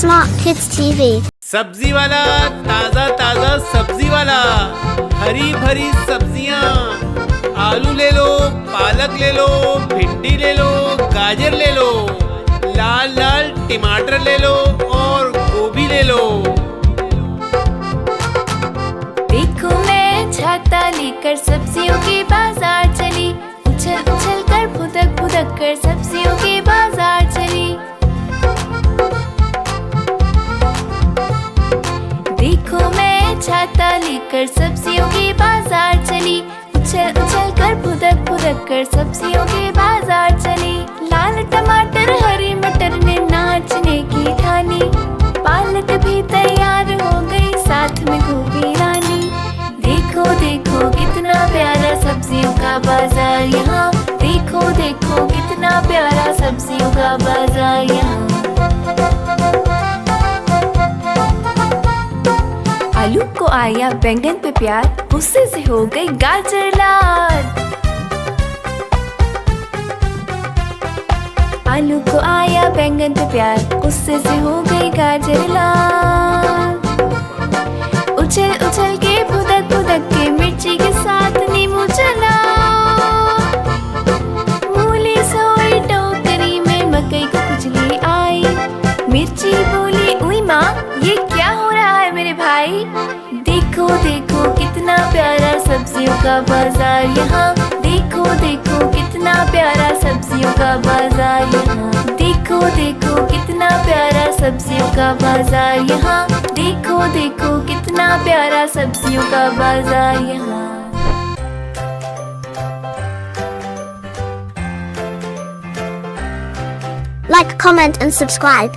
Smart Kids TV. सब्जी वाला ताजा ताजा सब्जी वाला, हरी भरी सब्जियां, आलू ले लो, पालक ले लो, भिंडी ले लो, गाजर ले लो, लाल लाल टमाटर ले लो और गोभी ले लो। देखो मैं छाता लेकर सब्जियों के बाजार चली, उछल उछल कर फुदक फुदक कर सब्जियों के बाजार चली। देखो मैं छाता लेकर सब्जियों के बाजार चली, उछल उछल कर फुदक फुदक कर सब्जियों के बाजार चली। लाल टमाटर हरी मटर ने नाचने की ठानी, पालक भी तैयार हो गई साथ में गोभी रानी। देखो देखो कितना प्यारा सब्जियों का बाजार यहाँ, देखो देखो कितना प्यारा सब्जियों का बाजार यहाँ। आलू को आया बैंगन पे प्यार, गुस्से से हो गई गाजर लाल। आलू को आया बैंगन पे प्यार, गुस्से से हो गई गाजर लाल। उछल उछल के फुदक फुदक के मिर्ची के साथ नींबू चला, मूली सोई टोकरी में मकई को खुजली आई। मिर्ची बोली उई माँ ये क्या हो रहा है मेरे भाई। देखो देखो कितना प्यारा सब्जियों का बाजार यहाँ, देखो देखो कितना प्यारा सब्जियों का बाजार यहाँ। देखो देखो कितना प्यारा सब्जियों का बाजार यहाँ, देखो देखो कितना प्यारा सब्जियों का बाजार यहाँ। Like, comment and subscribe.